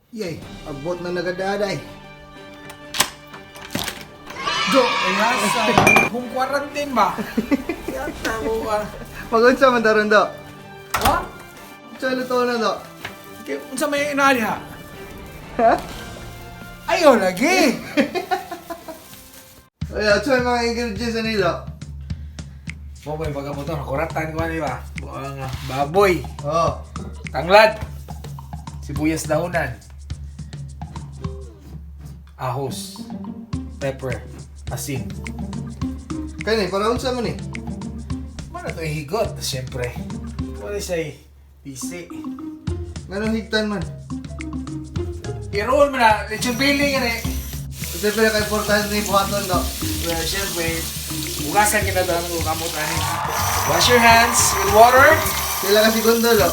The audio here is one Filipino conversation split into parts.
Yay, abot na nagadaday. Do, ayasa, home quarantine ba? Yata mo ka. Magunsa man daron do. Ha? Sa luto na do. Unsa may inali ha? Ha? Ayaw lagi! Ay, at sa mga ingredients na nila. Baboy, baga mo ito, nakuratan ko ba? Buang baboy, Oh. tanglad, sibuyas dahunan, ahos, pepper, asin. Kani, para unsa man ni? Mana ito ihigot, siyempre. Wala siya bisi. Nganong higtan man? I-roll mo na, lechon billing yan eh. Ito pala kay importante ni buhaton do. Well, siyempre, bukasan kita doon ng kamot ani. Wash your hands with water. Sila ka segundo do.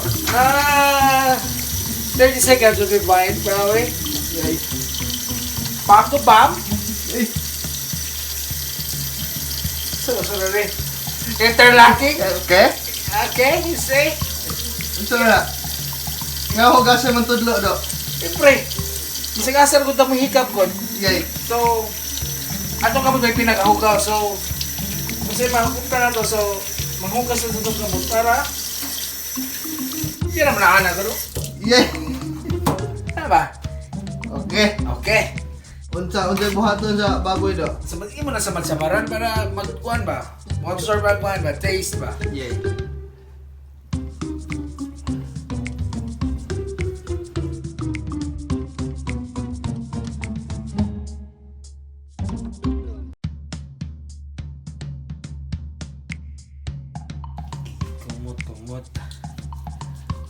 30 seconds will be fine, probably. Yay. Pop to bomb. Ay, So, rin. Interlocking. okay. Okay, you say. Unsa na? Nga hugasan man tudlo do. Siyempre, isagasar ko ito hikap ko. Yay. So, ato ka mo ito pinag-ahugaw. So, kasi mahukom ka na to. So, manghugas na ito ka mo para hindi naman nakana ko. Yay. Ano ba? Okay. Okay. Unsa buhaton sa baboy do. Sabatin mo na sa magsamaran para magkuhan ba? Mag-absorb ang kuhan ba? Taste ba? Yay. Kumot.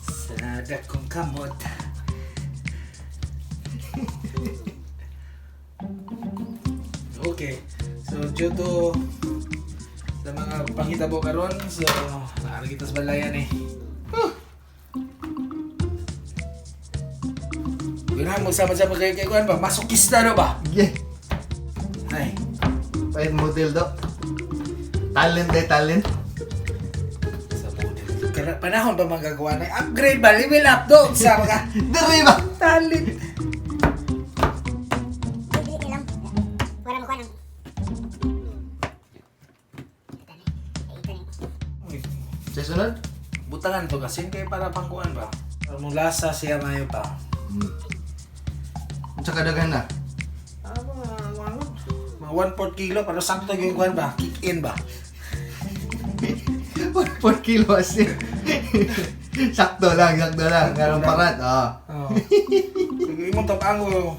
Sanada kong kamot. Okay. So, due to sa mga panghitabo karon, so nakaragitas balayan eh. Ganahan mo sama-sama kayo kuhan ba? Masokista no ba? Yay. Ay. Pahit model do. Talent day talent. Sa model. Panahon ba magagawa na? Upgrade ba? Level up do! Sa mga Diri ba? talent. Dili lang. Wala mo kuha ng... Sa sunod? Butangan to kasi kay para pangkuhan ba? Para mong lasa siya mayo pa. Unsa kadaghan na? Mga 1/4 kilo para sakto yung kuhan ba? Kick in ba? 4 kilo asin. Sakto lang. Karong parat. Ah. Oh. Sige mo tapango.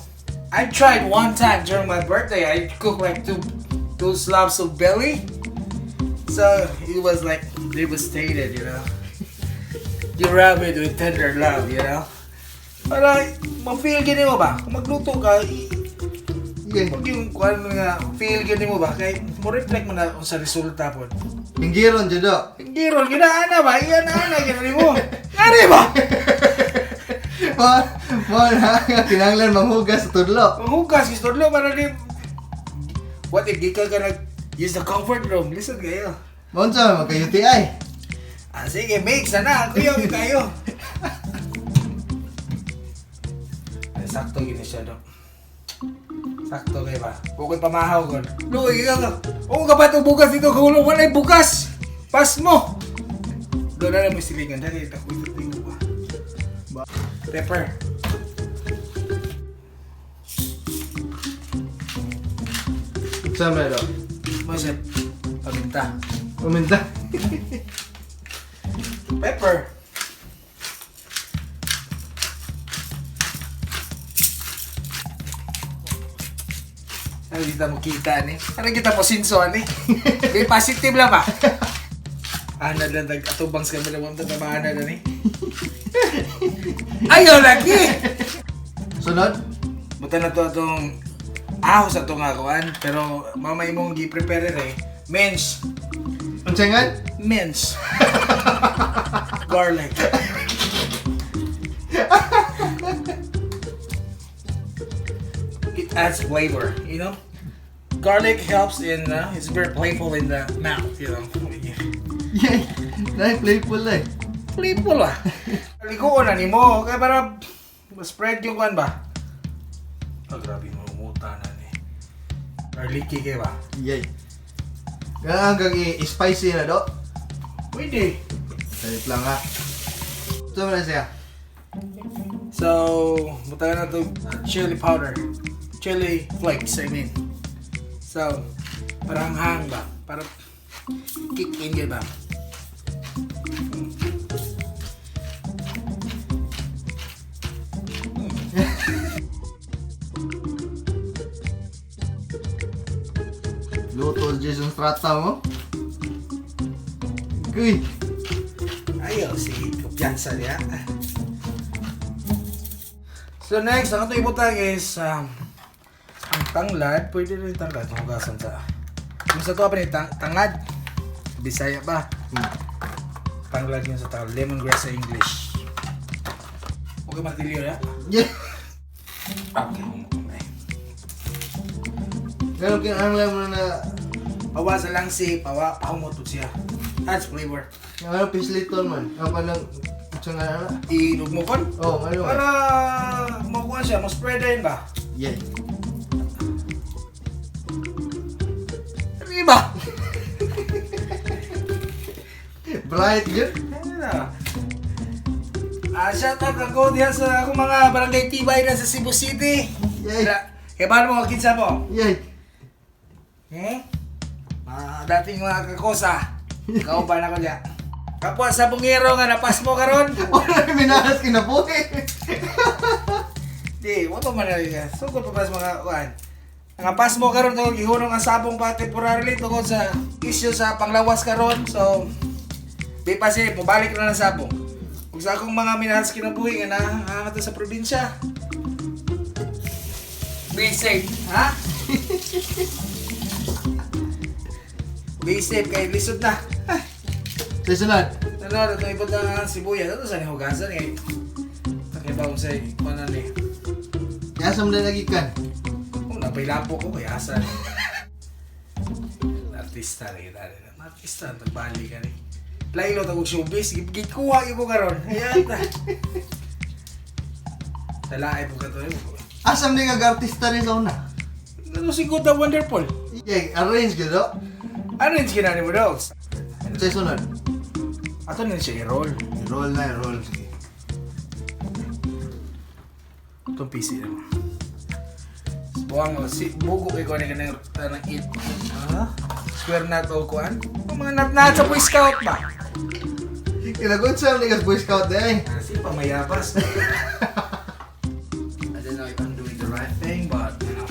I tried one time during my birthday. I cooked like two slabs of belly. So it was like devastated, you know. You wrap it with tender love, you know. Para ma-feel gini mo ba? Kung magluto ka, Yay. pag yung kuhan mo nga, feel gini mo ba? Kaya mo reflect mo na kung sa resulta po. Pinggiron jud do. Hindi ron, ginaana ba? Iyan na, ginani mo. Ngari ba? Mo na kinahanglan manghugas sa tudlo. Manghugas, gusto lo, para din. What if di ka nag-use the comfort room? Listen kayo. Mo unsa magka-UTI? Sige, mix na. Kuya, kayo. Ay, sakto gini siya, Dok. Sakto kayo ba? Huwag ko'y pamahaw ko. Luy, ikaw ka. Huwag ka ba itong bukas dito? Kung wala'y bukas! Pas mo! Doon na lang mo silingan. Dali, ito ko ito ba? Pepper. Unsa man do? Masip. Paminta. Uminta. Pepper. Ano kita mo kita ni? Ano kita mo sinso ni? May positive lang ba? Ana lang nag-atubangs kami na mga tatamana na ni. Ayaw lagi! Sunod? Buta na to itong ahos sa itong akuan. Pero mamay mong gi-prepare eh. Mince. Unsa nga? Mince. Garlic. It adds flavor, you know? Garlic helps in, it's very playful in the mouth, you know? Yay. Dai playful eh. Playful ah. Ligoon na ni mo, kaya para spread yung kwan ba? Oh, grabe mo umutanan eh. Garlicky kayo ba? Yay. Kaya hanggang i-spicy na do. Pwede. Salit lang ha. Ito mo na siya. So, butagan na ito chili powder. Chili flakes, I mean. So, parang hang ba? Parang kick in kayo ba? Luto Jason Strata mo. Kuy. Ayaw, sige, kumpiyansa niya. So next, ang ito ibutang is ang tanglad. Pwede rin tanglad. Hugasan sa... Yung sa ito pa ni tangad. Bisaya ba? Tanglad yun sa tanglad. Lemongrass sa English. Okay, matilyo ya? Yeah. Okay. Pero kinahanglan mo na Pawa sa lang si pawa, pahumotot siya. Adds flavor. ano pisliton man. Apa lang sa nga na. Ilugmukon? Oh, ano? Para makuha siya, ma-spread din ba? Yeah. Ano ba? Bright yun. Ano na? Shout out ako diyan sa akong mga barangay tibay na sa Cebu City. Yay. Kaya paano mo kinsa mo? Yay. Dating mga kakosa. Kauban ako diyan. Kapwa sa bungero nga napas mo karon. Wala minahas kinabuhi. Di, mo to man na. Sugod pa pas mga kuan. Nga pas mo karon tungod gihunong ang sabong pa temporarily tungod sa issue sa panglawas karon. So di pa siya mobalik na ng sabong. Kung sa akong mga minahas kinabuhi nga nahangat sa probinsya. Be safe, ha? Be safe kay lisod na. Sa sunod. Ano, ito ibot na sibuyas. Ito sa nihugasan eh. Nakibaw sa ikuanan eh. Yasam na lagi kan. Kung napailapo ko, kaya asan. Artista na kita rin. Artista, nagbali ka rin. Lailo tagog showbiz, gikuha ko karon. Ayan ta. Talaay po ka to. Asam din kag-artista rin sa una. Ano si Good and Wonderful? Yay, arrange gado. Ano yung kinani mo daw? Sa sunod. Ato na siya i-roll. Roll na, roll. Sige. Itong PC naman. Buwang mo, bugo kayo kung ano ka ng eat. Square nut o kuan? Yung mga nut-nut sa Boy Scout ba? Kinagot sa mga Boy Scout eh. Kasi pamayabas. I don't know if I'm doing the right thing, but you know.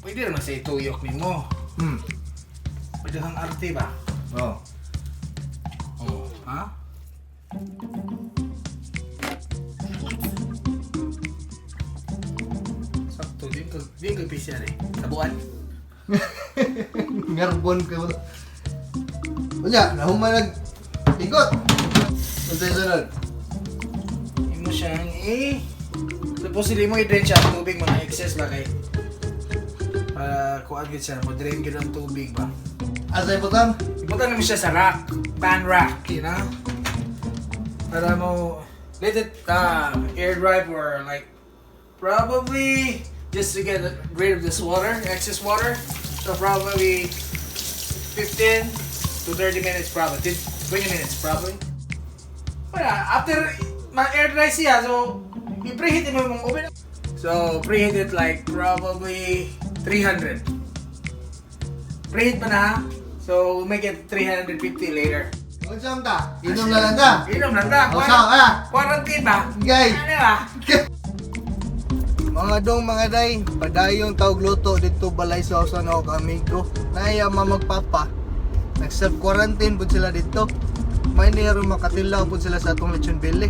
Pwede naman sa ituyok ni mo. Pwede kang arte ba? Oh. Oo. Ha? Sakto, di ka pisya eh. Tabuan. Ngarbon ka mo. Wala, nahumanag. Ikot. Sa sunod. Hindi mo siyang supposedly mo i-drain siya ang tubig, mga excess ba kay kuhaan gid siya, mo-drain gid ang tubig ba. Asay putang. Ipunta naman siya sa rack, pan rack, you know? Para mo, let it air dry for like, probably, just to get rid of this water, excess water. So probably 15 to 30 minutes probably, 20 minutes probably. Wala, after ma-air dry siya, so, i-preheat mo yung oven. So, preheat it like probably 300. Preheat pa na, so we'll make it 350 later. Kung saan ta? Inom na lang ta. Inom lang ta. O saan ka? Quarantine ba? Gay. Ano ba? Mga dong mga day, padayong tawag luto dito balay sa usan ako amigo. Naya magpapa. Nag-self quarantine po sila dito. May nero makatilaw po sila sa atong lechon belly.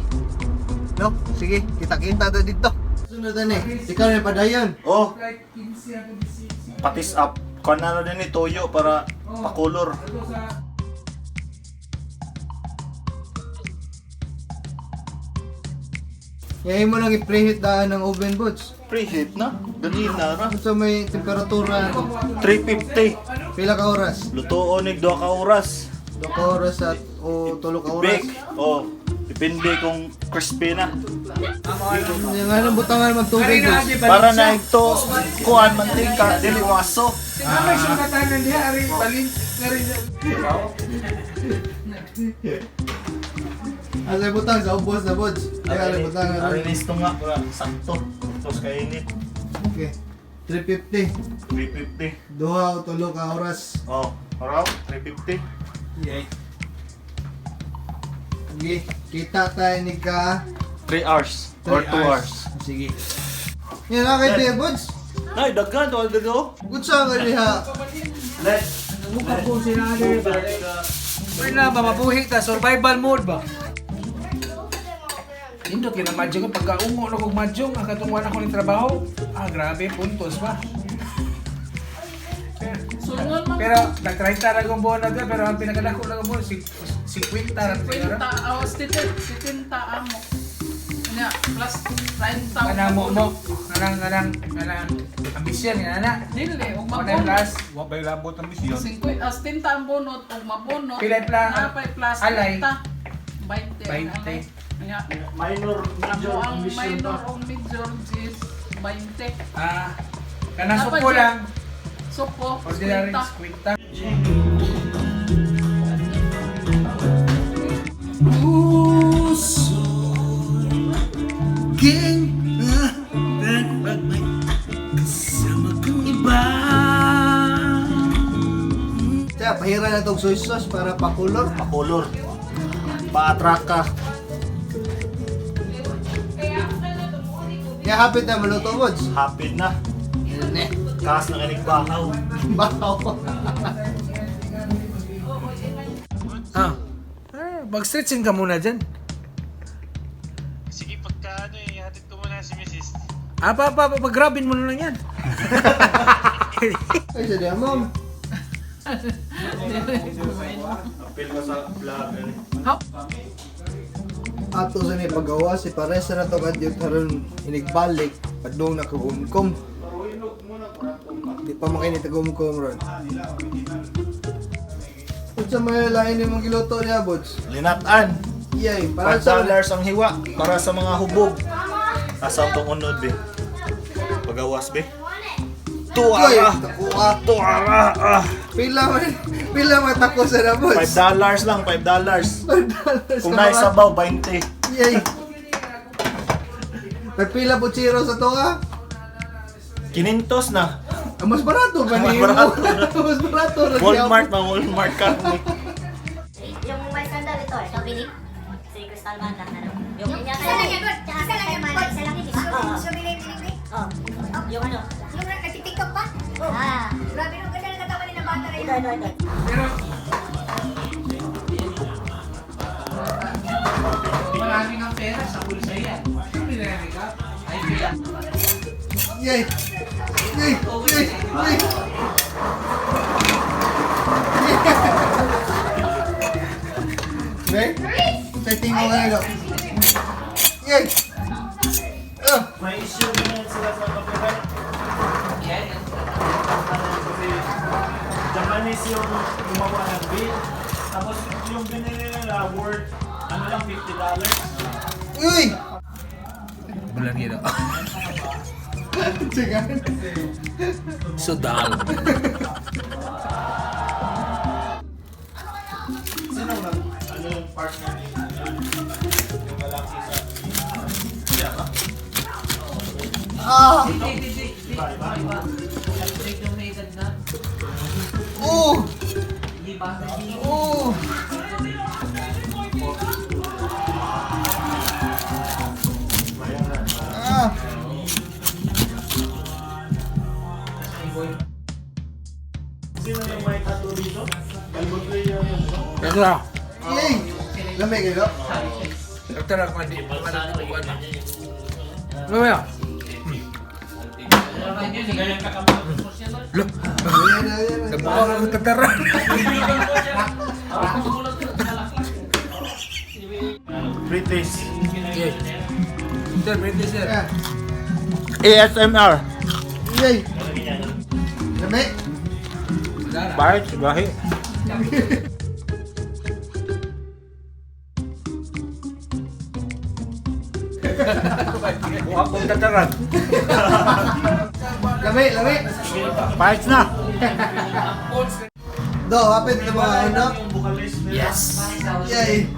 No? Sige, kita-kita ta dito. Sunod na ikaw na padayon. Oh, patis up. Kuha na din ni toyo para pakulor. Ngayon mo lang i-preheat daan ng oven boots. preheat na. Ganina ra. Sa may temperatura 350. pila ka oras? Lutoon nig 2 ka oras. 2 ka oras at o 3 ka oras. Bake. Oh, depende kung crispy na. Yung anong butangan magtubig. Para na ito kuan mantika dili waso. May sungkatanan niya, ari balin na rin. Asa butang sa ubos na bods. Kaya ang butangan. Ari listo nga para sakto. Tapos kainit. Okay. 350. 350. 2 o 3 ka oras. Oh, harap 350. Okay. Kita tayo ni ka 3 hours or 2 hours. Sige. Yan na kay Tia Bods. Nay, daghan to dito. Good sa ka niya. Let Mukha po sinali ba? Pwede na ba mabuhi ta? Survival mode ba? Indot yun ang madyong ko. Pagkaungo na kong madyong, ang katungwan ako ng trabaho. Grabe, puntos ba? Pero, nag-try tara kong buwan na doon, pero ang pinakadako na kong buwan, 50 na siguro. Sitinta amo. Nya plus 30 taon. Kanang mo, kanang, ambisyon, yan na. Dili og Kanang mabonot. plus, wag ba yung labot ambisyon? 50 as 30 ang bonot og mabonot. Pilay pla- Napay plus alay. 30. 20 ang 20. alay. Nya minor amo ang minor o major is 20. Kanang Dapat supo yun. lang, Supo, ordinary 50. 50. Kaya pahira na itong soy sauce para pakulor. pakulor. Pa-attract ka. Kaya hapit na maluto Bods. Happy na. Ne. Kaas na kanig bahaw. Bahaw. Mag-stretching ka muna dyan. Sige, pagka ano eh, hatid ko muna si Mrs. Pag-grabin mo na lang yan. Ay, sa diyan ma'am. Apil ka sa vlog. Ato sa ni paggawa si Pares na to kadyo karon inigbalik padung na kagumkom. Di pa makinit kagumkom ron. Unsa may lain ni mong giluto niya, Bods? Linatan. Iyay, para sa $5 ang hiwa para sa mga hubog. Asa itong unod, be? Pagawas, be? Uy, Tuara! takuha. Tuara! Pila man tako sa na, Bods? $5 lang, $5. $5 Kung naisabaw, 20. Iyay. Nagpila po chiro sa to ka? 500 na. Ang mas barato ba Mas niyo? barato. Mas barato rin Walmart na Walmart ka. Yung may sandal ito eh. Souvenir. Si Crystal Banda. Yung Isa lang yan, Bud. Isa lang yan, Bud. Isa lang yun. So, Souvenir delivery. Oh. Yung ano? Yung nagtitiktok pa. Ah. Grabe nung ganda ng katawan ni na bata rin. Ito. Pero, maraming ang pera sa bulsa yan. Pinarami ka, ay kaya. Yay! Yay! Yay! Yay! Yay! Setting mo nga ito. Yay! May issue din sila sa copyright. Kasi Japanese yung gumawa ng beat. Tapos yung binili nila worth ano lang $50. Uy! Bulan gino. Sige. Sudal. Sino nag ano yung partner ni yung galaxy sa siya ba? Ah! Oh! Oh! Ah! Sino yung may tattoo dito? Elbow player yun. Ito na. Yay! Lamig kayo? Ito na kung hindi pa natin kukuha na. Ano yan? Look! Nabuka ka ng tataran. British. Sir, pwede sir. Yeah. ASMR. Yay! Lami! Bait, gahi. Buha kong tataran. Lami! Lami! Bait na. Do, hapit na mga ano? Yung vocalist nila. Yay!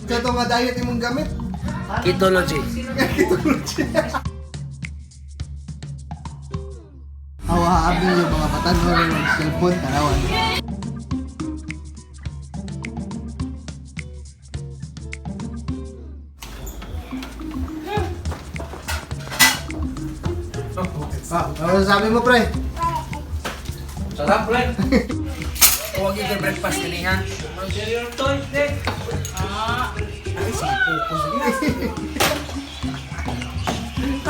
Sa itong mga diet imong gamit? Ketology. Hawa-habi yung mga batan mo rin yung cellphone, tarawan. Ano sabi mo, pre? Sarap, pre. Huwag yung breakfast kini ha.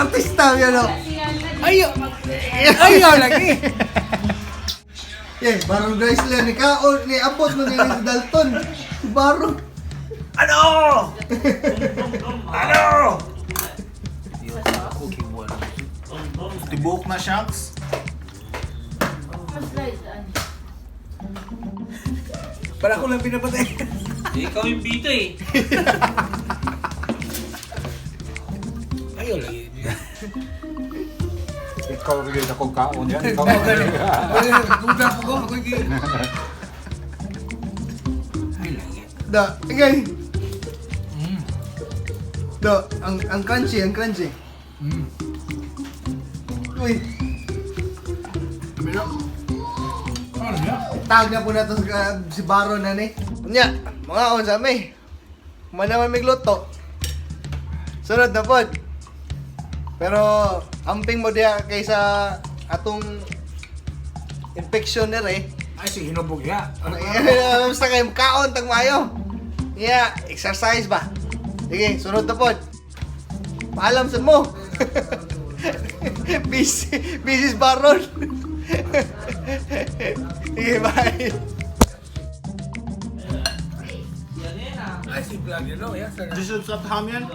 Artista yan, no? Ayaw lagi. Yeah, Barong Chrysler ni Kao, ni Abot mo ni Dalton. Si Barong. Ano? Ano? Tibok na shanks. Para ko lang pinapatay. Ikaw yung bito eh. Ayaw lagi. Ikaw rin akong kaon yan. Ikaw Kuda po ko. Ako yung... Ay lagi. Da, igay. Da, ang crunchy, ang crunchy. Uy. Ano niya? Tag na po na to si Baron na ni. Nya, mga on sa may. Manaman may gluto. Sunod na pod. Pero amping mo diya kaysa atong infection na eh. Ay, si hinubog ya. Basta kayo kaon tag mayo. Yeah, exercise ba? Sige, sunod na pod. Paalam sa mo. Busy Baron. Sige, bye. Ay, si vlog yun, no? Yes, sir. This is at ham yan.